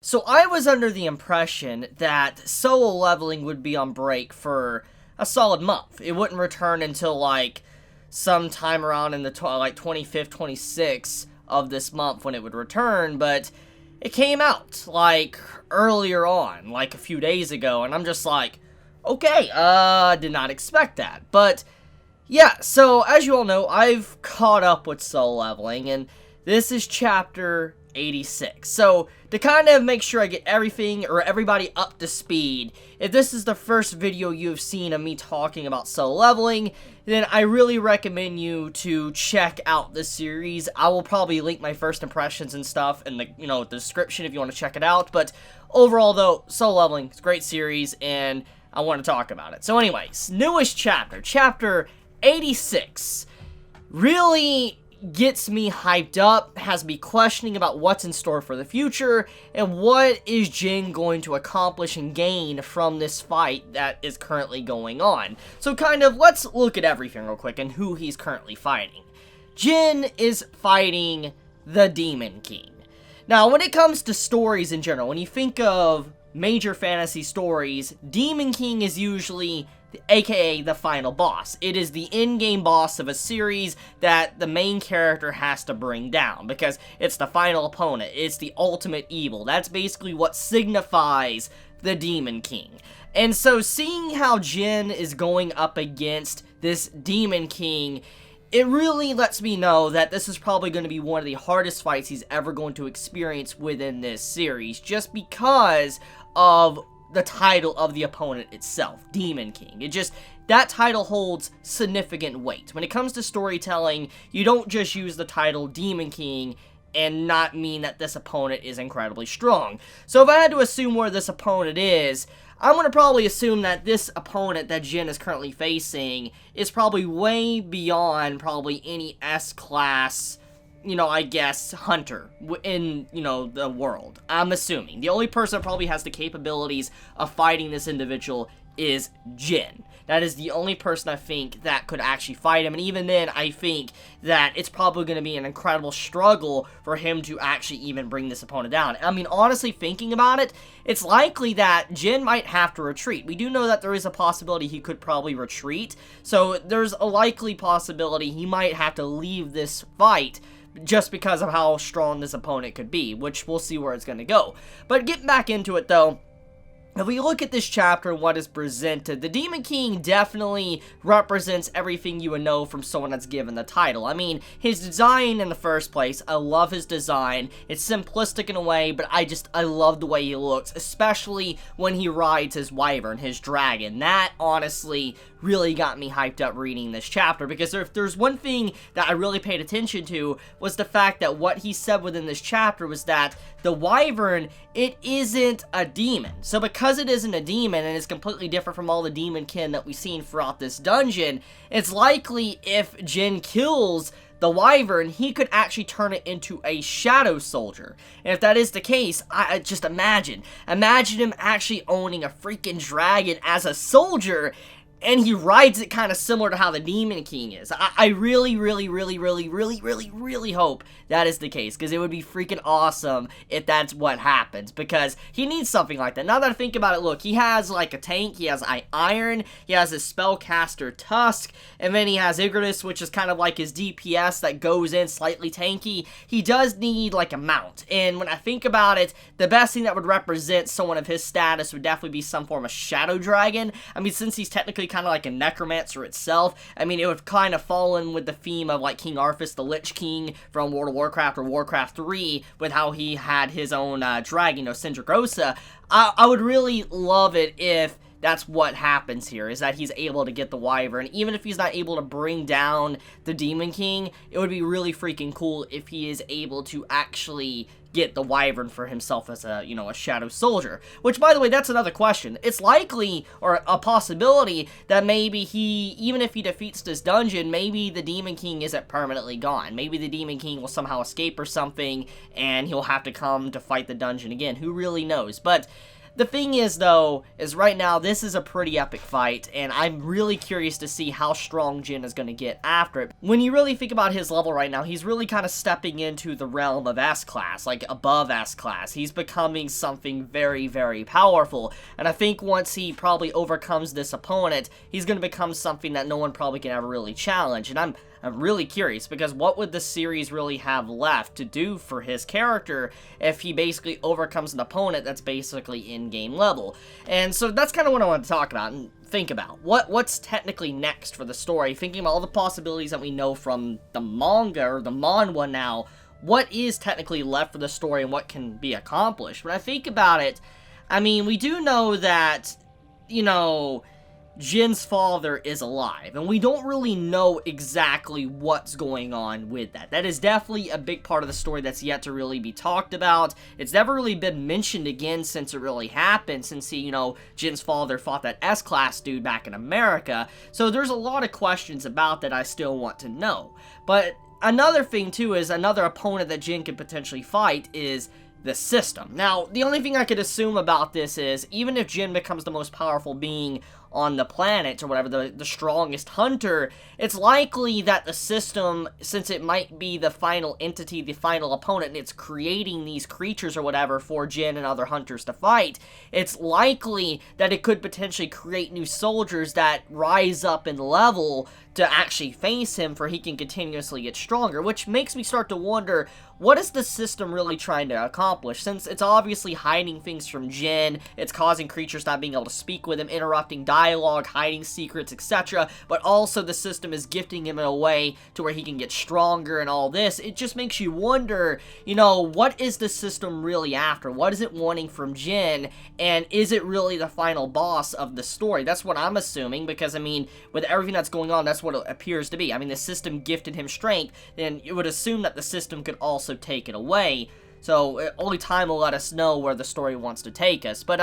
So I was under the impression that solo leveling would be on break for a solid month. It wouldn't return until like sometime around in the 25th, 26th of this month when it would return, but it came out like earlier on, like a few days ago, and I'm just like, okay, did not expect that. But yeah, so as you all know, I've caught up with solo leveling, and this is chapter 86. So to kind of make sure I get everything or everybody up to speed, if this is the first video you've seen of me talking about solo leveling, then I really recommend you to check out this series. I will probably link my first impressions and stuff in the, the description if you want to check it out. But overall though, solo leveling, it's a great series and I want to talk about it. So anyways, newest chapter, chapter 86, really gets me hyped up, has me questioning about what's in store for the future, and what is Jin going to accomplish and gain from this fight that is currently going on. So kind of, let's look at everything real quick and who he's currently fighting. Jin is fighting the Demon King. Now, when it comes to stories in general, when you think of major fantasy stories, Demon King is usually aka the final boss. It is the in-game boss of a series that the main character has to bring down, because it's the final opponent, it's the ultimate evil. That's basically what signifies the Demon King. And so seeing how Jin is going up against this Demon King, it really lets me know that this is probably going to be one of the hardest fights he's ever going to experience within this series, just because of the title of the opponent itself, Demon King. That title holds significant weight. When it comes to storytelling, you don't just use the title Demon King and not mean that this opponent is incredibly strong. So if I had to assume where this opponent is, I'm going to probably assume that this opponent that Jin is currently facing is probably way beyond probably any S-class, I guess, hunter in, the world. I'm assuming. The only person that probably has the capabilities of fighting this individual is Jin. That is the only person I think that could actually fight him, and even then, I think that it's probably going to be an incredible struggle for him to actually even bring this opponent down. I mean, honestly, thinking about it, it's likely that Jin might have to retreat. We do know that there is a possibility he could probably retreat, so there's a likely possibility he might have to leave this fight just because of how strong this opponent could be, which we'll see where it's going to go. But getting back into it, though, if we look at this chapter and what is presented, the Demon King definitely represents everything you would know from someone that's given the title. I mean, his design in the first place, I love his design. It's simplistic in a way, but I love the way he looks, especially when he rides his wyvern, his dragon. That, honestly, really got me hyped up reading this chapter, because if there's one thing that I really paid attention to was the fact that what he said within this chapter was that the wyvern, it isn't a demon. So because it isn't a demon and it's completely different from all the demonkin that we've seen throughout this dungeon, it's likely if Jin kills the wyvern, he could actually turn it into a shadow soldier. And if that is the case, I just imagine him actually owning a freaking dragon as a soldier, and he rides it kind of similar to how the Demon King is. I really, really, really, really, really, really, really hope that is the case, because it would be freaking awesome if that's what happens, because he needs something like that. Now that I think about it, look, he has like a tank, he has iron, he has his spellcaster Tusk, and then he has Igritus, which is kind of like his DPS that goes in slightly tanky. He does need like a mount, and when I think about it, the best thing that would represent someone of his status would definitely be some form of shadow dragon. I mean, since he's technically kind of like a necromancer itself, I mean, it would kind of fall in with the theme of like King Arthas, the Lich King from World of Warcraft or Warcraft 3, with how he had his own dragon, Sindragosa. I would really love it if that's what happens here, is that he's able to get the wyvern. Even if he's not able to bring down the Demon King, it would be really freaking cool if he is able to actually get the wyvern for himself as a, a shadow soldier. Which, by the way, that's another question. It's likely, or a possibility, that maybe even if he defeats this dungeon, maybe the Demon King isn't permanently gone. Maybe the Demon King will somehow escape or something, and he'll have to come to fight the dungeon again. Who really knows? But The thing is, though, is right now, this is a pretty epic fight, and I'm really curious to see how strong Jin is going to get after it. When you really think about his level right now, he's really kind of stepping into the realm of S-Class, like above S-Class. He's becoming something very, very powerful, and I think once he probably overcomes this opponent, he's going to become something that no one probably can ever really challenge, and I'm really curious, because what would the series really have left to do for his character if he basically overcomes an opponent that's basically in-game level? And so that's kind of what I want to talk about and think about. What's technically next for the story? Thinking about all the possibilities that we know from the manga, or the manhwa now, what is technically left for the story and what can be accomplished? When I think about it, I mean, we do know that, you know, Jin's father is alive, and we don't really know exactly what's going on with that. That is definitely a big part of the story that's yet to really be talked about. It's never really been mentioned again since it really happened, since he, you know, Jin's father fought that S-Class dude back in America. So there's a lot of questions about that I still want to know. But another thing, too, is another opponent that Jin could potentially fight is the system. Now, the only thing I could assume about this is, even if Jin becomes the most powerful being on the planet, or whatever, the strongest hunter, it's likely that the system, since it might be the final entity, the final opponent, and it's creating these creatures or whatever for Jin and other hunters to fight, it's likely that it could potentially create new soldiers that rise up in level to actually face him, for he can continuously get stronger, which makes me start to wonder, what is the system really trying to accomplish? Since it's obviously hiding things from Jin, it's causing creatures not being able to speak with him, interrupting dialogue, hiding secrets, etc., but also the system is gifting him in a way to where he can get stronger and all this. It just makes you wonder, you know, what is the system really after? What is it wanting from Jin, and is it really the final boss of the story? That's what I'm assuming, because, I mean, with everything that's going on, that's what it appears to be. I mean, the system gifted him strength, then you would assume that the system could also take it away. So only time will let us know where the story wants to take us. But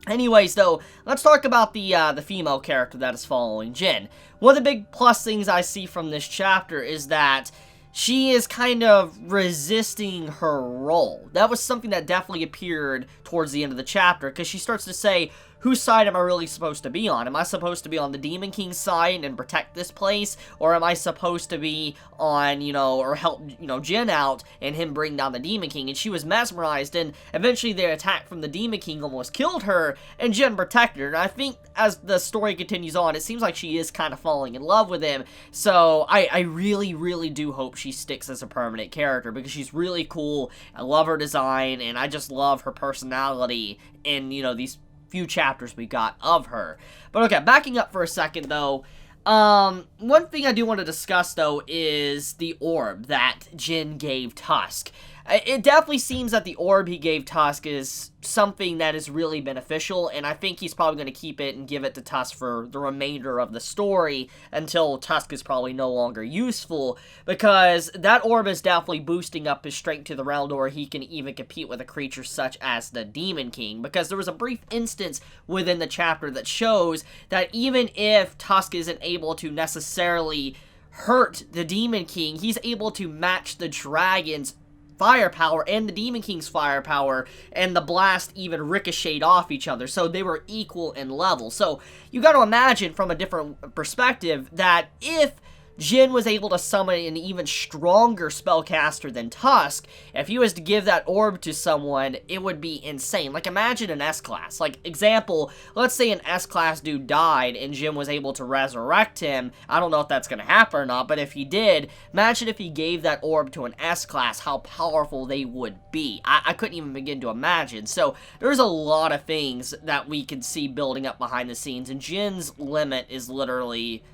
anyways, though, let's talk about the female character that is following Jin. One of the big plus things I see from this chapter is that she is kind of resisting her role. That was something that definitely appeared towards the end of the chapter, because she starts to say, whose side am I really supposed to be on? Am I supposed to be on the Demon King's side and protect this place? Or am I supposed to be on, you know, or help, you know, Jin out and him bring down the Demon King? And she was mesmerized, and eventually the attack from the Demon King almost killed her, and Jin protected her. And I think as the story continues on, it seems like she is kind of falling in love with him. So I really, really do hope she sticks as a permanent character, because she's really cool. I love her design, and I just love her personality in, you know, these few chapters we got of her. But okay, backing up for a second, though, one thing I do want to discuss, though, is the orb that Jin gave Tusk. It definitely seems that the orb he gave Tusk is something that is really beneficial, and I think he's probably going to keep it and give it to Tusk for the remainder of the story until Tusk is probably no longer useful, because that orb is definitely boosting up his strength to the round where he can even compete with a creature such as the Demon King, because there was a brief instance within the chapter that shows that even if Tusk isn't able to necessarily hurt the Demon King, he's able to match the dragon's firepower and the Demon King's firepower, and the blast even ricocheted off each other, so they were equal in level. So you got to imagine from a different perspective that if Jin was able to summon an even stronger spellcaster than Tusk, if he was to give that orb to someone, it would be insane. Like, imagine an S-Class. Like, example, let's say an S-Class dude died and Jin was able to resurrect him. I don't know if that's going to happen or not, but if he did, imagine if he gave that orb to an S-Class, how powerful they would be. I couldn't even begin to imagine. So, there's a lot of things that we can see building up behind the scenes, and Jin's limit is literally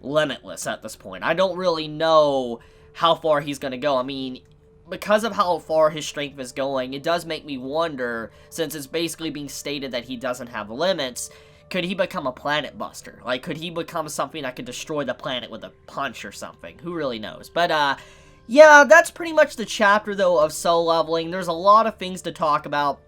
limitless at this point. I don't really know how far he's going to go. I mean, because of how far his strength is going, it does make me wonder, since it's basically being stated that he doesn't have limits, could he become a planet buster? Like, could he become something that could destroy the planet with a punch or something? Who really knows? But, yeah, that's pretty much the chapter, though, of Soul Leveling. There's a lot of things to talk about.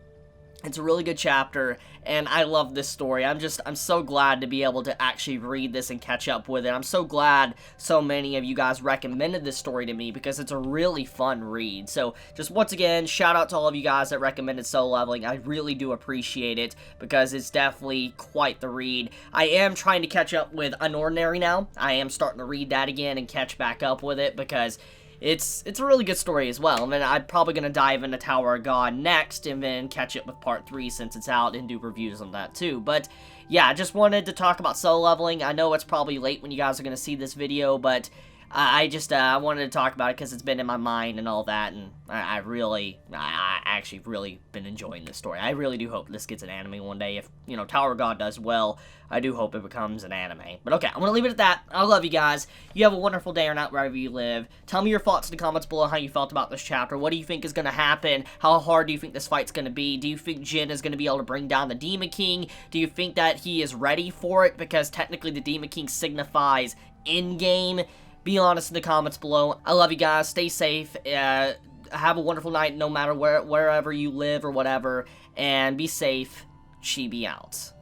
It's a really good chapter, and I love this story. I'm so glad to be able to actually read this and catch up with it. I'm so glad so many of you guys recommended this story to me, because it's a really fun read. So, just once again, shout out to all of you guys that recommended Solo Leveling. I really do appreciate it, because it's definitely quite the read. I am trying to catch up with Unordinary now. I am starting to read that again and catch back up with it, because it's a really good story as well. I mean, I'm probably going to dive into Tower of God next, and then catch it with Part 3 since it's out, and do reviews on that too. But, yeah, I just wanted to talk about Solo Leveling. I know it's probably late when you guys are going to see this video, but I wanted to talk about it because it's been in my mind and all that, and I actually really been enjoying this story. I really do hope this gets an anime one day. If, you know, Tower of God does well, I do hope it becomes an anime. But okay, I'm going to leave it at that. I love you guys. You have a wonderful day or night wherever you live. Tell me your thoughts in the comments below, how you felt about this chapter. What do you think is going to happen? How hard do you think this fight's going to be? Do you think Jin is going to be able to bring down the Demon King? Do you think that he is ready for it? Because technically the Demon King signifies in-game. Be honest in the comments below. I love you guys. Stay safe. Have a wonderful night no matter wherever you live or whatever. And be safe. Chibi out.